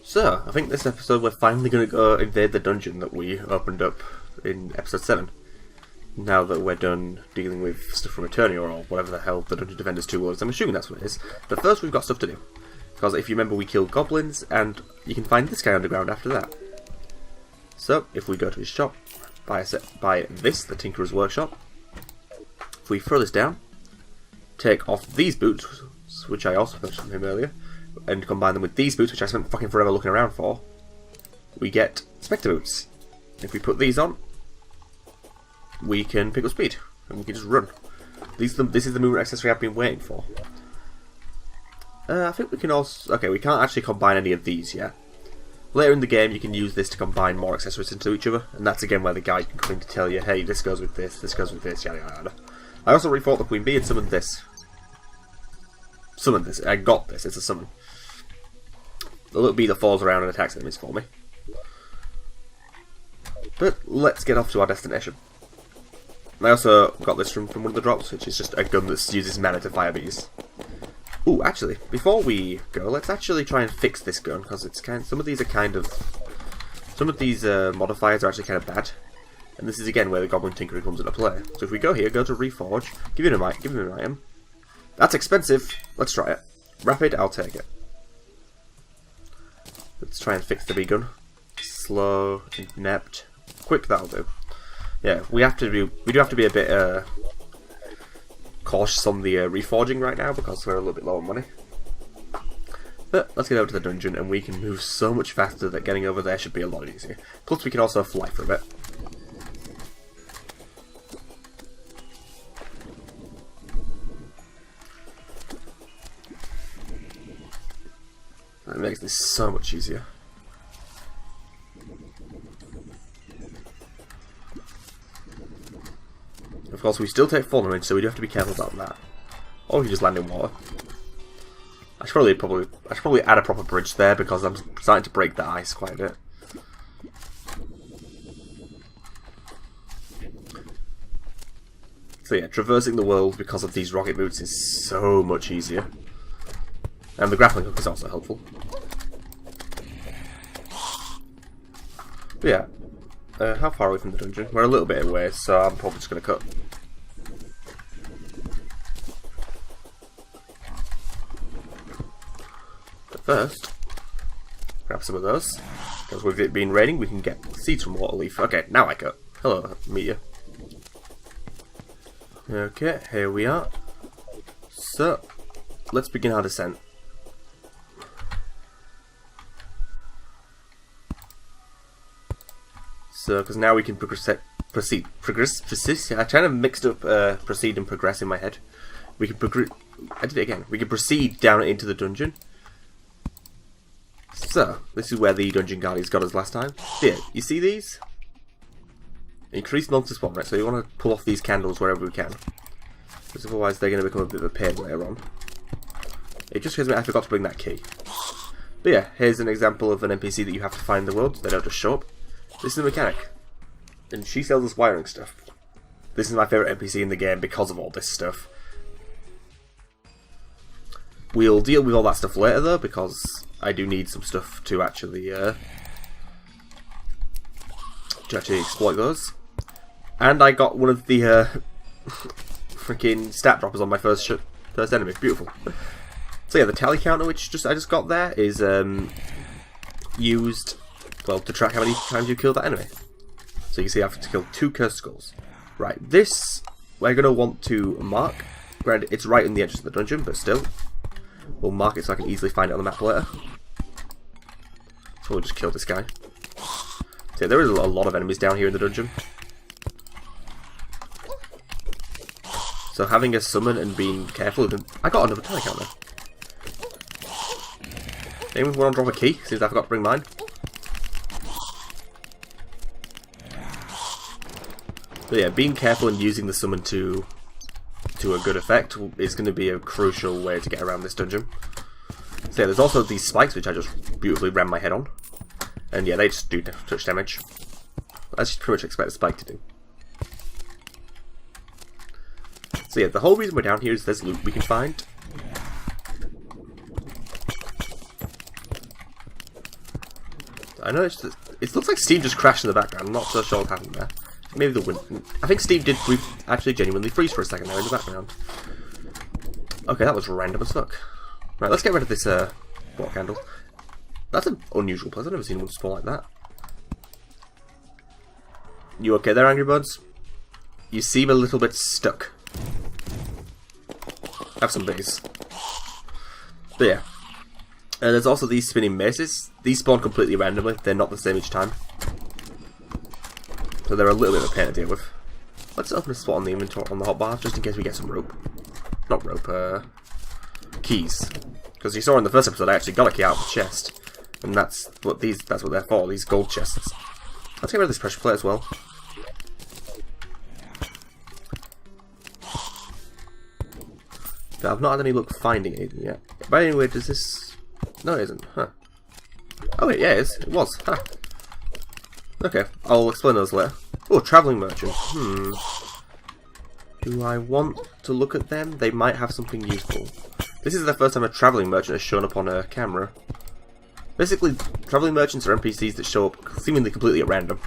So, I think this episode we're finally going to go invade the dungeon that we opened up in episode 7. Now that we're done dealing with stuff from Terraria or whatever the hell the Dungeon Defenders 2 was, I'm assuming that's what it is. But first we've got stuff to do. Because if you remember, we killed goblins, and you can find this guy underground after that. So, if we go to his shop, buy this, the Tinkerer's Workshop. If we throw this down, take off these boots, which I also purchased from him earlier, and combine them with these boots, which I spent fucking forever looking around for, we get Spectre boots. If we put these on, we can pick up speed, and we can just run. This is the movement accessory I've been waiting for. I think we can also... Okay, we can't actually combine any of these yet. Later in the game, you can use this to combine more accessories into each other, and that's again where the guide can come in to tell you, hey, this goes with this goes with this, yada yada yada. I also refought the Queen Bee and summoned this. Summoned this. I got this. It's a summon. The little bee that falls around and attacks enemies for me. But let's get off to our destination. I also got this from one of the drops, which is just a gun that uses mana to fire bees. Ooh, actually, before we go, let's actually try and fix this gun, because it's some of these modifiers are actually kind of bad. And this is again where the Goblin Tinkerer comes into play. So if we go here, go to Reforge, give him an item. That's expensive. Let's try it. Rapid, I'll take it. Let's try and fix the bee gun. Slow, inept, quick. That'll do. Yeah, we do have to be a bit cautious on the reforging right now because we're a little bit low on money. But let's get over to the dungeon, and we can move so much faster that getting over there should be a lot easier. Plus, we can also fly for a bit. That makes this so much easier. Of course, we still take fall damage, so we do have to be careful about that. Or we just land in water. I should probably add a proper bridge there because I'm starting to break the ice quite a bit. So yeah, traversing the world because of these rocket boots is so much easier. And the grappling hook is also helpful. But yeah, how far away from the dungeon? We're a little bit away, so I'm probably just going to cut. But first, grab some of those, because with it being raining, we can get seeds from Waterleaf. Okay, now I cut. Hello, meteor. Okay, here we are. So, let's begin our descent. So, because now we can proceed. I kind of mixed up proceed and progress in my head. We can I did it again. We can proceed down into the dungeon. So, this is where the dungeon guardians got us last time. Here, you see these? Increased monster spawn rate, so you want to pull off these candles wherever we can. Because otherwise they're going to become a bit of a pain later on. It just shows me I forgot to bring that key. But yeah, here's an example of an NPC that you have to find in the world. They don't just show up. This is a mechanic, and she sells us wiring stuff. This is my favourite NPC in the game because of all this stuff. We'll deal with all that stuff later though, because I do need some stuff to actually exploit those. And I got one of the freaking stat droppers on my first enemy. Beautiful. So yeah, the tally counter which I just got there is used, well, to track how many times you killed that enemy. So you can see I have to kill 2 cursed skulls. Right, this we're going to want to mark. Granted, it's right in the entrance of the dungeon, but still. We'll mark it so I can easily find it on the map later. So we'll just kill this guy. So yeah, there is a lot of enemies down here in the dungeon. So having a summon and being careful of them... I got another tally counter. Anyone want to drop a key, since I forgot to bring mine? But yeah, being careful and using the summon to a good effect is going to be a crucial way to get around this dungeon. So yeah, there's also these spikes which I just beautifully ram my head on. And yeah, they just do touch damage. As you pretty much expect a spike to do. So yeah, the whole reason we're down here is there's loot we can find. I noticed that it looks like Steam just crashed in the background. I'm not so sure what happened there. Maybe the wind. I think Steam did actually genuinely freeze for a second there in the background. Okay, that was random as fuck. Right, let's get rid of this water candle. That's an unusual place. I've never seen one spawn like that. You okay there, Angry Birds? You seem a little bit stuck. Have some bees. But yeah. There's also these spinning maces. These spawn completely randomly. They're not the same each time. So they're a little bit of a pain to deal with. Let's open a spot on the inventory on the hotbar just in case we get some rope. Not rope, keys. Because you saw in the first episode I actually got a key out of the chest. And that's what they're for, these gold chests. Let's get rid of this pressure plate as well. But I've not had any luck finding anything yet. But anyway, does this... No, it isn't. Huh. Oh wait, yeah, it is. It was. Huh. Okay, I'll explain those later. Oh, travelling merchant. Do I want to look at them? They might have something useful. This is the first time a travelling merchant has shown up on a camera. Basically, travelling merchants are NPCs that show up seemingly completely at random.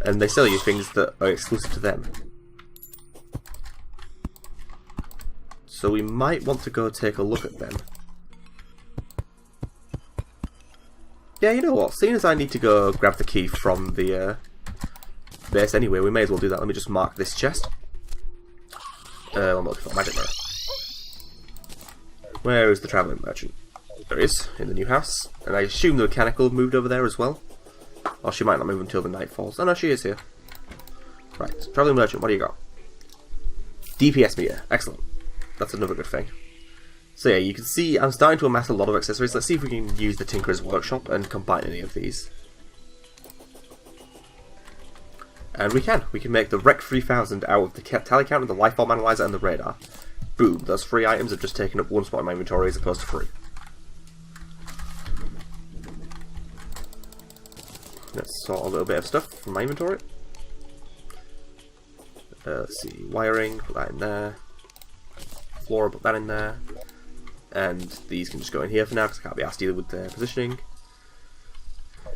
And they sell you things that are exclusive to them. So we might want to go take a look at them. Yeah, you know what? Seeing as I need to go grab the key from the base anyway, we may as well do that. Let me just mark this chest. I'm looking for magic mirror. Where is the travelling merchant? There he is, in the new house. And I assume the mechanical moved over there as well. Or she might not move until the night falls. Oh no, she is here. Right, travelling merchant, what do you got? DPS meter, excellent. That's another good thing. So yeah, you can see I'm starting to amass a lot of accessories. Let's see if we can use the Tinkerer's Workshop and combine any of these. And we can. We can make the Rec 3000 out of the tally counter, the Lifeform Analyzer, and the Radar. Boom, those 3 items have just taken up 1 spot in my inventory as opposed to 3. Let's sort a little bit of stuff from my inventory. Let's see, wiring, put that in there. Floor, put that in there. And these can just go in here for now because I can't be asked either with their positioning.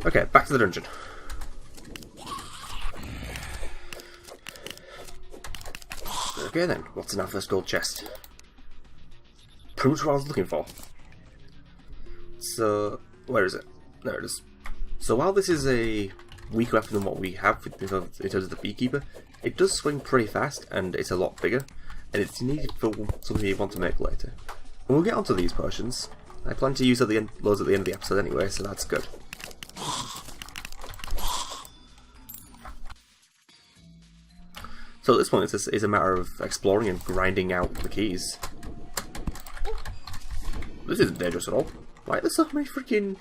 Okay, back to the dungeon. Okay then, what's in our first gold chest? Proves what I was looking for. So, where is it? There it is. So while this is a weaker weapon than what we have in terms of the Beekeeper, it does swing pretty fast and it's a lot bigger. And it's needed for something you want to make later. And we'll get onto these potions. I plan to use loads at the end of the episode anyway, so that's good. So at this point it's a matter of exploring and grinding out the keys. This isn't dangerous at all. Why are there so many freaking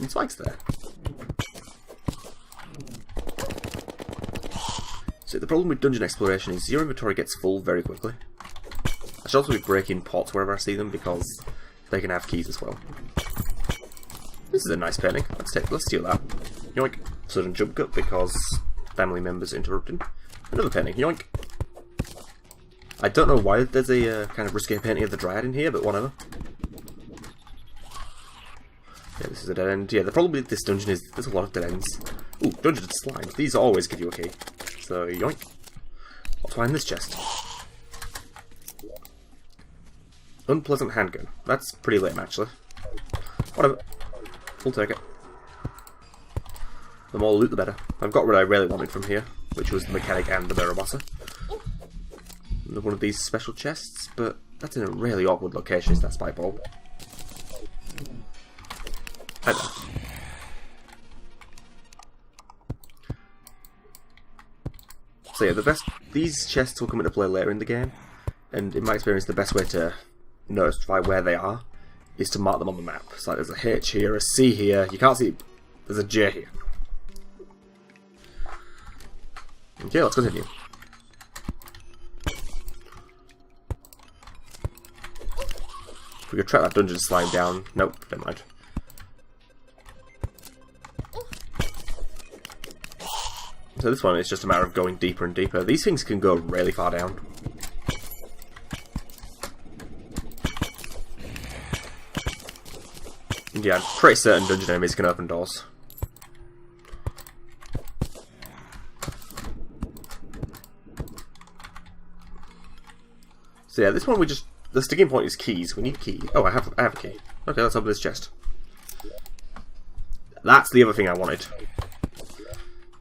spikes there? So the problem with dungeon exploration is your inventory gets full very quickly. I should also be breaking pots wherever I see them because they can have keys as well. This is a nice painting. Let's steal that. Yoink. Sudden jump cut because family members interrupting. Another painting. Yoink. I don't know why there's a kind of risque painting of the Dryad in here, but whatever. Yeah, this is a dead end. Yeah, the problem with this dungeon is there's a lot of dead ends. Ooh, dungeon slimes. These always give you a key. So, yoink. What's behind this chest? Unpleasant handgun. That's pretty lame, actually. Whatever. We'll take it. The more loot, the better. I've got what I really wanted from here, which was the mechanic and the mirror bosser. One of these special chests, but that's in a really awkward location, is that spike bulb. I know. So yeah, these chests will come into play later in the game, and in my experience the best way to notify where they are is to mark them on the map. So like there's a H here, a C here, you can't see, there's a J here. Okay, let's continue. If we could track that dungeon slime down, nope, never mind. So this one is just a matter of going deeper and deeper. These things can go really far down. And yeah, I'm pretty certain dungeon enemies can open doors. So yeah, this one the sticking point is keys. We need keys. Oh, I have a key. Okay, let's open this chest. That's the other thing I wanted.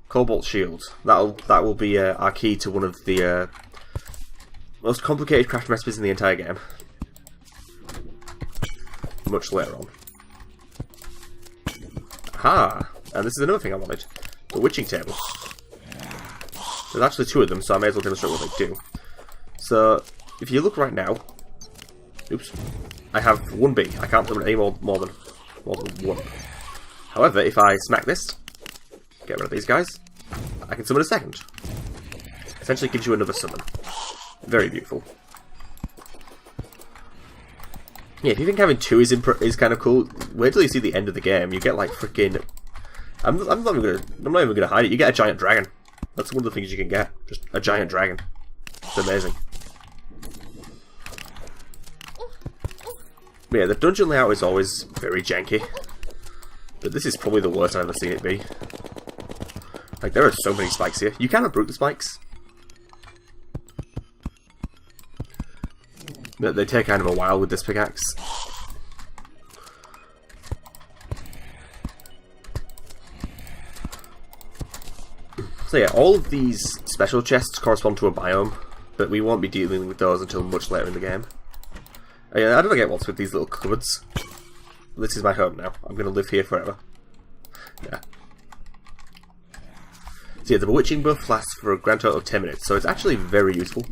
Cobalt shield. That will be our key to one of the most complicated crafting recipes in the entire game. Much later on. Aha! And this is another thing I wanted. The witching table. There's actually 2 of them, so I may as well demonstrate what they do. So, if you look right now... Oops. I have 1 bee. I can't summon any more than 1. However, if I smack this, get rid of these guys, I can summon a second. Essentially gives you another summon. Very beautiful. Yeah, if you think having 2 is kind of cool, wait till you see the end of the game. You get like freaking... I'm not even gonna hide it. You get a giant dragon. That's one of the things you can get. Just a giant dragon. It's amazing. But yeah, the dungeon layout is always very janky. But this is probably the worst I've ever seen it be. Like, there are so many spikes here. You can uproot the spikes. But they take kind of a while with this pickaxe. So yeah, all of these special chests correspond to a biome, but we won't be dealing with those until much later in the game. Oh yeah, I don't get what's with these little cupboards. This is my home now. I'm going to live here forever. Yeah. So yeah, the bewitching buff lasts for a grand total of 10 minutes, so it's actually very useful.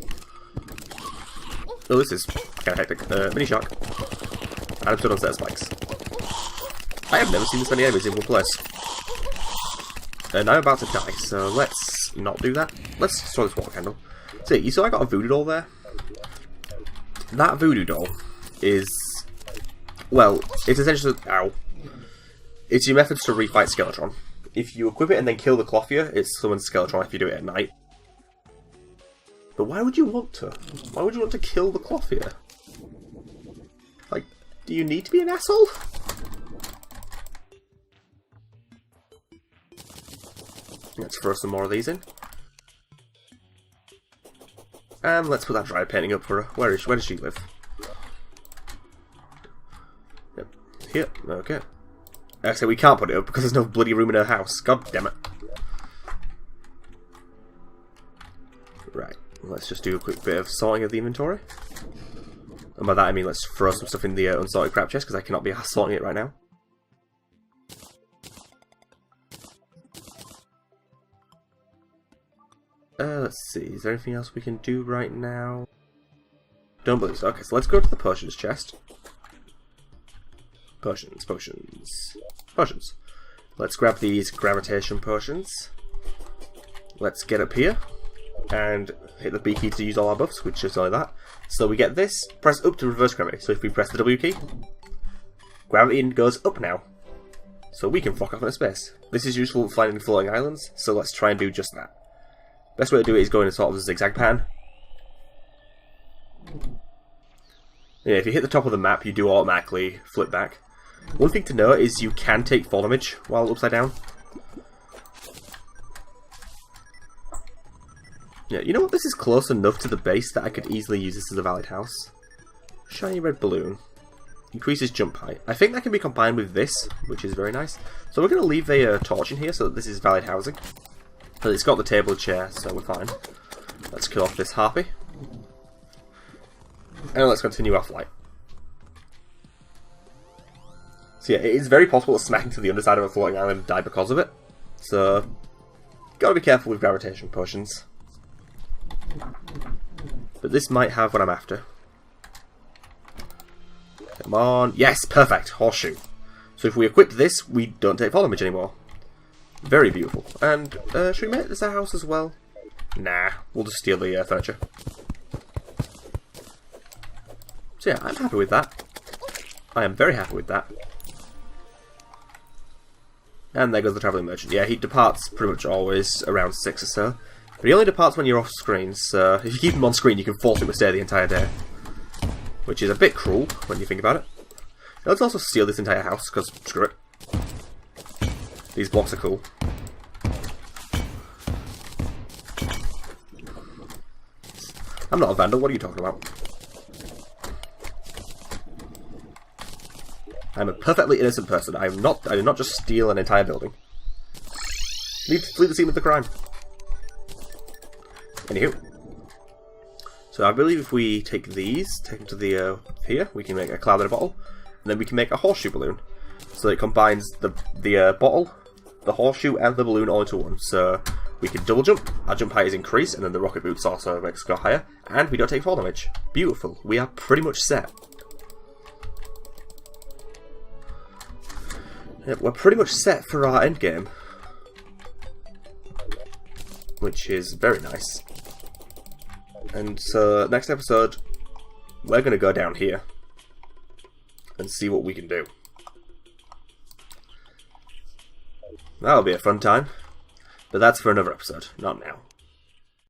Oh, this is kind of hectic. Mini shark. And I'm stood on set of spikes. I have never seen this many enemies in one place. And I'm about to die, so let's not do that. Let's destroy this water candle. So you saw I got a voodoo doll there? That voodoo doll is... well, it's essentially... ow. It's your methods to refight Skeletron. If you equip it and then kill the Clothier, it summons Skeletron if you do it at night. But why would you want to? Why would you want to kill the Clothier? Like, do you need to be an asshole? Let's throw some more of these in. And let's put that dry painting up for her. Where does she live? Yep. Here. Okay. Actually, we can't put it up because there's no bloody room in her house. God damn it. Right. Let's just do a quick bit of sorting of the inventory. And by that I mean let's throw some stuff in the unsorted crap chest because I cannot be sorting it right now. Let's see, is there anything else we can do right now? Don't believe so. Okay, so let's go to the potions chest. Potions. Let's grab these gravitation potions. Let's get up here and hit the B key to use all our buffs, which is only that. So we get this, press up to reverse gravity. So if we press the W key, gravity goes up now. So we can fuck off into space. This is useful for finding floating islands, so let's try and do just that. Best way to do it is go in a sort of a zigzag pan. Yeah, if you hit the top of the map, you do automatically flip back. One thing to note is you can take fall damage while upside down. Yeah, you know what? This is close enough to the base that I could easily use this as a valid house. Shiny red balloon. Increases jump height. I think that can be combined with this, which is very nice. So we're going to leave a torch in here so that this is valid housing. But it's got the table chair, so we're fine. Let's kill off this harpy. And let's continue our flight. So yeah, it is very possible to smack into the underside of a floating island and die because of it. So, gotta be careful with gravitation potions. But this might have what I'm after. Come on. Yes, perfect. Horseshoe. So if we equip this, we don't take fall damage anymore. Very beautiful. And, should we make this our house as well? Nah, we'll just steal the furniture. So yeah, I'm happy with that. I am very happy with that. And there goes the travelling merchant. Yeah, he departs pretty much always around 6 or so. But he only departs when you're off screen, so if you keep him on screen you can force him to stay the entire day. Which is a bit cruel when you think about it. Now, let's also steal this entire house, because screw it. These blocks are cool. I'm not a vandal, what are you talking about? I'm a perfectly innocent person. I did not just steal an entire building. Flee the scene of the crime. Anywho. So I believe if we take these, take them to the here, we can make a cloud in a bottle, and then we can make a horseshoe balloon. So it combines the bottle, the horseshoe, and the balloon all into one. So we can double jump, our jump height is increased, and then the rocket boots also makes us go higher, and we don't take fall damage. Beautiful. We are pretty much set. Yep, we're pretty much set for our end game, which is very nice. And so, next episode, we're going to go down here and see what we can do. That'll be a fun time, but that's for another episode, not now.